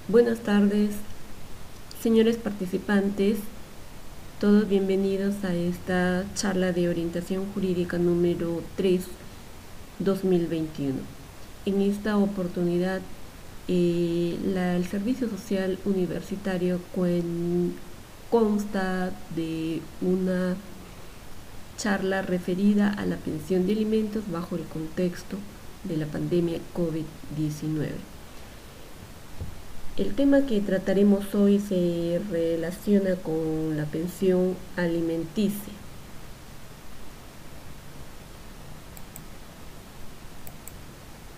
Buenas tardes, señores participantes, todos bienvenidos a esta charla de orientación jurídica número 3, 2021. En esta oportunidad, el Servicio Social Universitario consta de una charla referida a la pensión de alimentos bajo el contexto de la pandemia COVID-19. El tema que trataremos hoy se relaciona con la pensión alimenticia.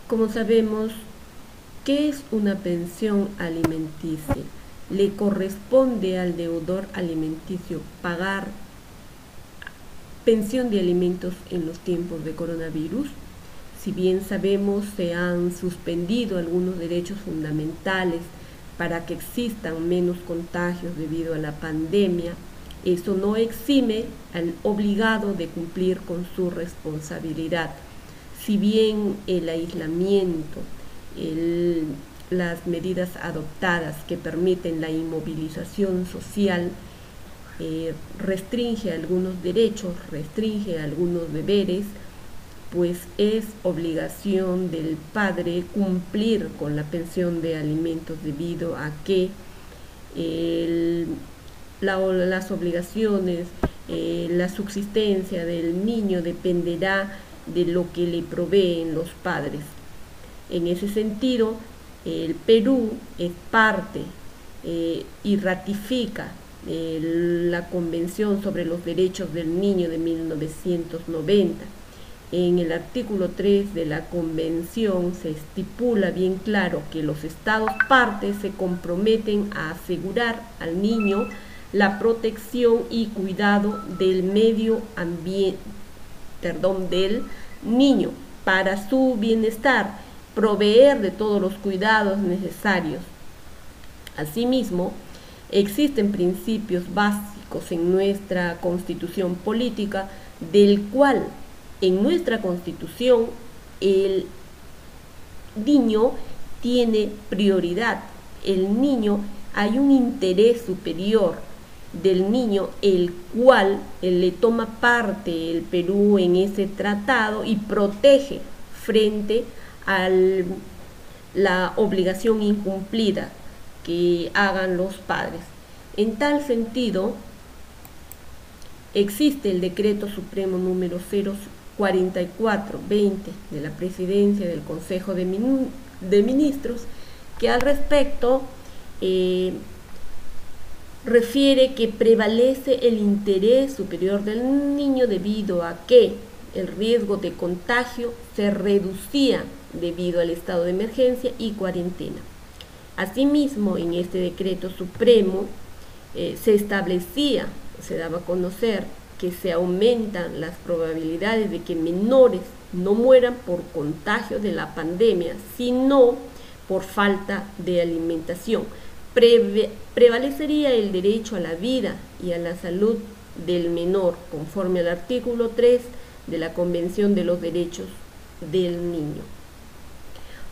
Como sabemos, ¿qué es una pensión alimenticia? Le corresponde al deudor alimenticio pagar pensión de alimentos en los tiempos de coronavirus. Si bien sabemos, se han suspendido algunos derechos fundamentales para que existan menos contagios debido a la pandemia, eso no exime al obligado de cumplir con su responsabilidad. Si bien el aislamiento, las medidas adoptadas que permiten la inmovilización social, restringe algunos derechos, restringe algunos deberes, pues es obligación del padre cumplir con la pensión de alimentos debido a que las obligaciones, la subsistencia del niño dependerá de lo que le proveen los padres. En ese sentido, el Perú es parte y ratifica la Convención sobre los Derechos del Niño de 1990. En el artículo 3 de la Convención se estipula bien claro que los Estados partes se comprometen a asegurar al niño la protección y cuidado del medio ambiente, del niño para su bienestar, proveer de todos los cuidados necesarios. Asimismo, existen principios básicos en nuestra Constitución política, del cual en nuestra Constitución el niño tiene prioridad. El niño, hay un interés superior del niño, el cual le toma parte el Perú en ese tratado y protege frente a la obligación incumplida que hagan los padres. En tal sentido, existe el Decreto Supremo número 044/20 de la Presidencia del Consejo de Ministros, que al respecto refiere que prevalece el interés superior del niño debido a que el riesgo de contagio se reducía debido al estado de emergencia y cuarentena. Asimismo, en este decreto supremo se establecía, se daba a conocer que se aumentan las probabilidades de que menores no mueran por contagio de la pandemia, sino por falta de alimentación. Prevalecería el derecho a la vida y a la salud del menor, conforme al artículo 3 de la Convención de los Derechos del Niño.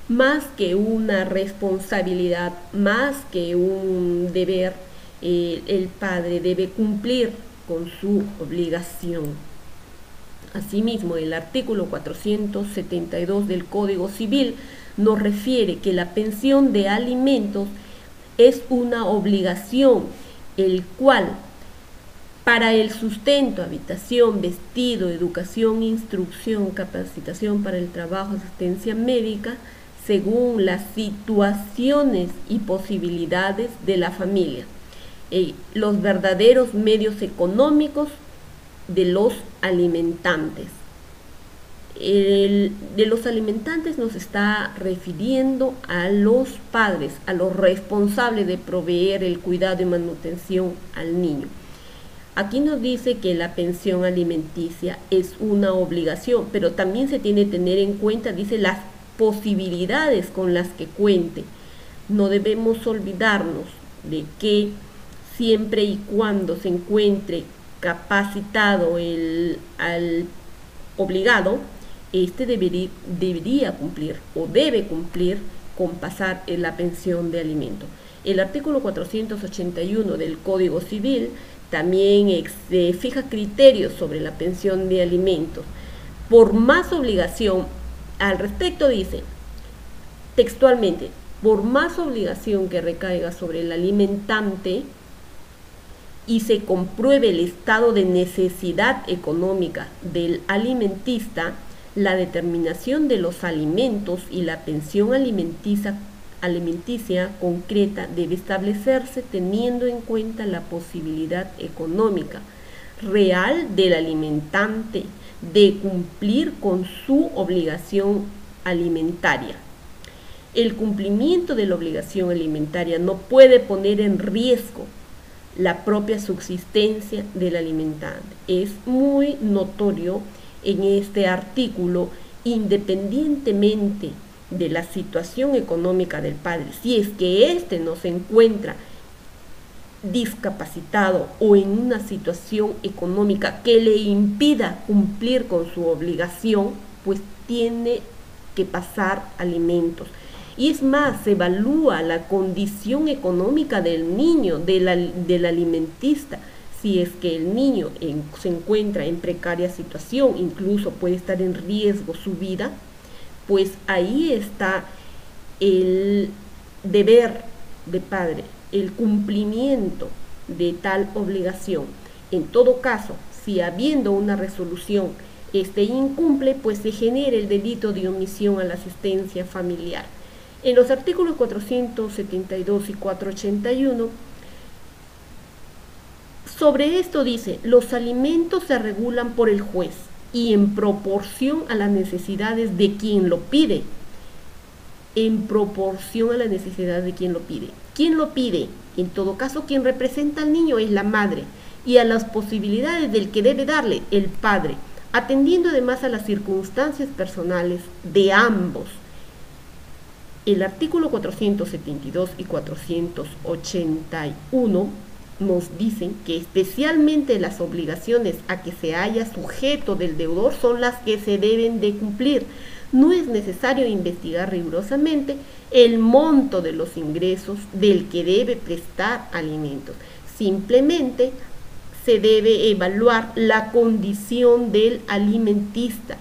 Más que una responsabilidad, más que un deber, el padre debe cumplir con su obligación. Asimismo, el artículo 472 del Código Civil nos refiere que la pensión de alimentos es una obligación, el cual para el sustento, habitación, vestido, educación, instrucción, capacitación para el trabajo, asistencia médica, según las situaciones y posibilidades de la familia. Los verdaderos medios económicos de los alimentantes. De los alimentantes nos está refiriendo a los padres, a los responsables de proveer el cuidado y manutención al niño. Aquí nos dice que la pensión alimenticia es una obligación, pero también se tiene que tener en cuenta, dice, las posibilidades con las que cuente. No debemos olvidarnos de que siempre y cuando se encuentre capacitado al obligado, este debería cumplir o debe cumplir con pasar en la pensión de alimento. El artículo 481 del Código Civil también fija criterios sobre la pensión de alimentos. Por más obligación, al respecto dice textualmente, por más obligación que recaiga sobre el alimentante y se compruebe el estado de necesidad económica del alimentista, la determinación de los alimentos y la pensión alimenticia concreta debe establecerse teniendo en cuenta la posibilidad económica real del alimentante de cumplir con su obligación alimentaria. El cumplimiento de la obligación alimentaria no puede poner en riesgo la propia subsistencia del alimentante. Es muy notorio en este artículo, independientemente de la situación económica del padre, si es que éste no se encuentra discapacitado o en una situación económica que le impida cumplir con su obligación, pues tiene que pasar alimentos. Y es más, se evalúa la condición económica del niño, del alimentista. Si es que el niño se encuentra en precaria situación, incluso puede estar en riesgo su vida, pues ahí está el deber de padre, el cumplimiento de tal obligación. En todo caso, si habiendo una resolución incumple, pues se genera el delito de omisión a la asistencia familiar. En los artículos 472 y 481, sobre esto dice, los alimentos se regulan por el juez y en proporción a las necesidades de quien lo pide. En proporción a la necesidad de quien lo pide. ¿Quién lo pide? En todo caso, quien representa al niño es la madre y a las posibilidades del que debe darle el padre, atendiendo además a las circunstancias personales de ambos. El artículo 472 y 481 nos dicen que especialmente las obligaciones a que se haya sujeto del deudor son las que se deben de cumplir. No es necesario investigar rigurosamente el monto de los ingresos del que debe prestar alimentos. Simplemente se debe evaluar la condición del alimentista,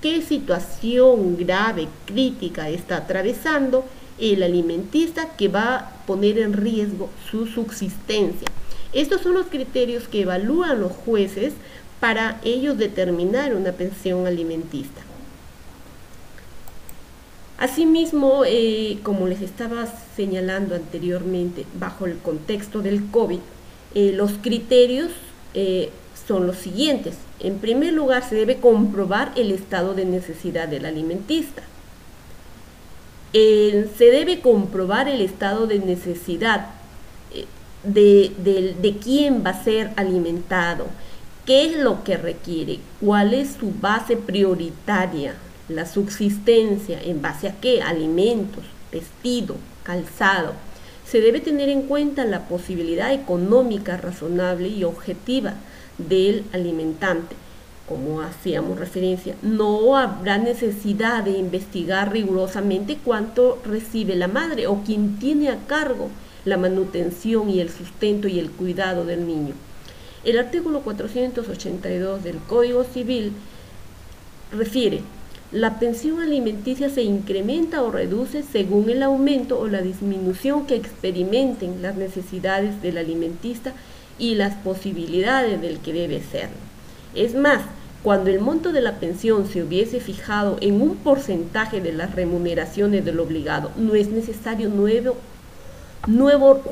qué situación grave, crítica está atravesando el alimentista que va a poner en riesgo su subsistencia. Estos son los criterios que evalúan los jueces para ellos determinar una pensión alimentista. Asimismo, como les estaba señalando anteriormente, bajo el contexto del COVID, los criterios son los siguientes. En primer lugar, se debe comprobar el estado de necesidad del alimentista. Se debe comprobar el estado de necesidad de quién va a ser alimentado, qué es lo que requiere, cuál es su base prioritaria, la subsistencia, en base a qué, alimentos, vestido, calzado. Se debe tener en cuenta la posibilidad económica razonable y objetiva del alimentante. Como hacíamos referencia, no habrá necesidad de investigar rigurosamente cuánto recibe la madre o quien tiene a cargo la manutención y el sustento y el cuidado del niño. El artículo 482 del Código Civil refiere: la pensión alimenticia se incrementa o reduce según el aumento o la disminución que experimenten las necesidades del alimentista y las posibilidades del que debe serlo. Es más, cuando el monto de la pensión se hubiese fijado en un porcentaje de las remuneraciones del obligado, no es necesario nuevo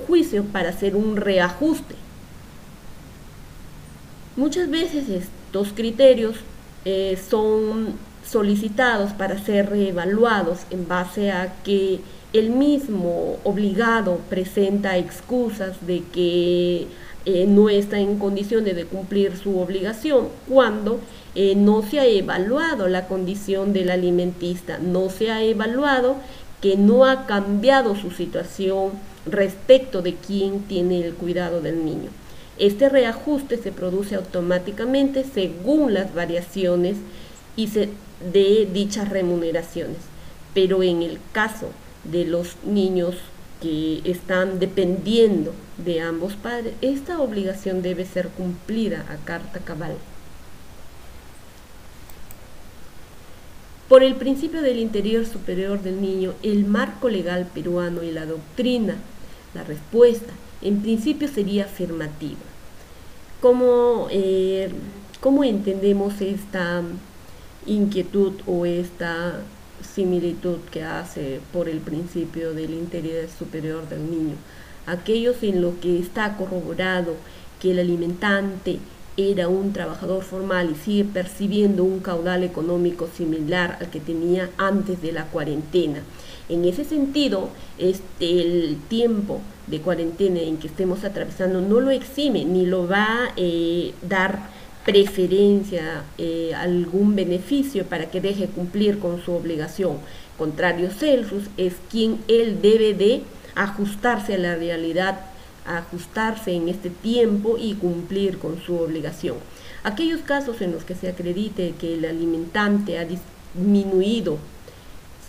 juicio para hacer un reajuste. Muchas veces estos criterios son solicitados para ser reevaluados en base a que el mismo obligado presenta excusas de que no está en condiciones de cumplir su obligación, cuando no se ha evaluado la condición del alimentista, no se ha evaluado que no ha cambiado su situación respecto de quién tiene el cuidado del niño. Este reajuste se produce automáticamente según las variaciones de dichas remuneraciones, pero en el caso de los niños que están dependiendo de ambos padres, esta obligación debe ser cumplida a carta cabal. Por el principio del interés superior del niño, el marco legal peruano y la doctrina, la respuesta, en principio sería afirmativa. ¿Cómo entendemos esta inquietud o esta similitud que hace por el principio del interés superior del niño? Aquellos en los que está corroborado que el alimentante era un trabajador formal y sigue percibiendo un caudal económico similar al que tenía antes de la cuarentena. En ese sentido, el tiempo de cuarentena en que estemos atravesando no lo exime ni lo va a dar preferencia, algún beneficio para que deje cumplir con su obligación. Contrario, Celsus es quien él debe de ajustarse a la realidad, ajustarse en este tiempo y cumplir con su obligación. Aquellos casos en los que se acredite que el alimentante ha disminuido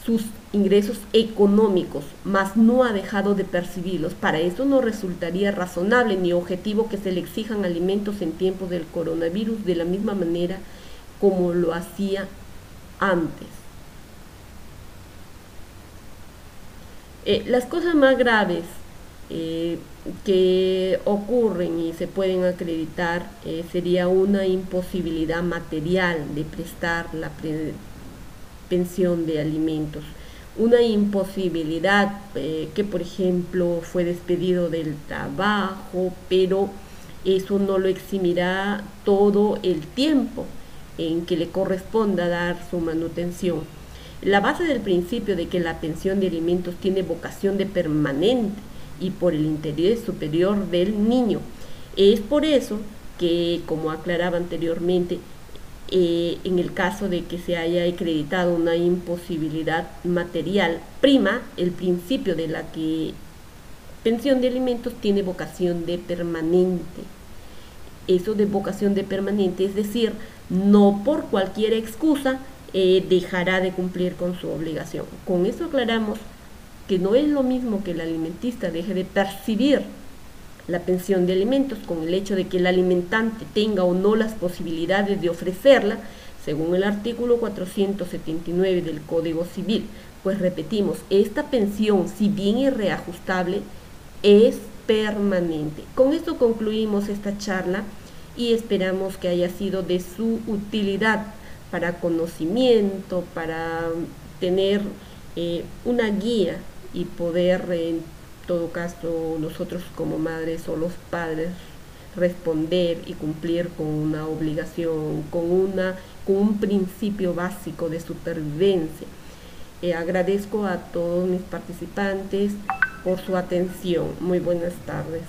sus ingresos económicos, mas no ha dejado de percibirlos, para eso no resultaría razonable ni objetivo que se le exijan alimentos en tiempos del coronavirus de la misma manera como lo hacía antes. Las cosas más graves que ocurren y se pueden acreditar sería una imposibilidad material de prestar la pensión de alimentos, una imposibilidad que por ejemplo fue despedido del trabajo, pero eso no lo eximirá todo el tiempo en que le corresponda dar su manutención. La base del principio de que la pensión de alimentos tiene vocación de permanente y por el interés superior del niño. Es por eso que, como aclaraba anteriormente, en el caso de que se haya acreditado una imposibilidad material, prima el principio de la que pensión de alimentos tiene vocación de permanente. Eso de vocación de permanente, es decir, no por cualquier excusa dejará de cumplir con su obligación. Con eso aclaramos que no es lo mismo que el alimentista deje de percibir la pensión de alimentos con el hecho de que el alimentante tenga o no las posibilidades de ofrecerla, según el artículo 479 del Código Civil. Pues repetimos, esta pensión, si bien es reajustable, es permanente. Con esto concluimos esta charla y esperamos que haya sido de su utilidad para conocimiento, para tener una guía y poder, en todo caso, nosotros como madres o los padres, responder y cumplir con una obligación, con un principio básico de supervivencia. Agradezco a todos mis participantes por su atención. Muy buenas tardes.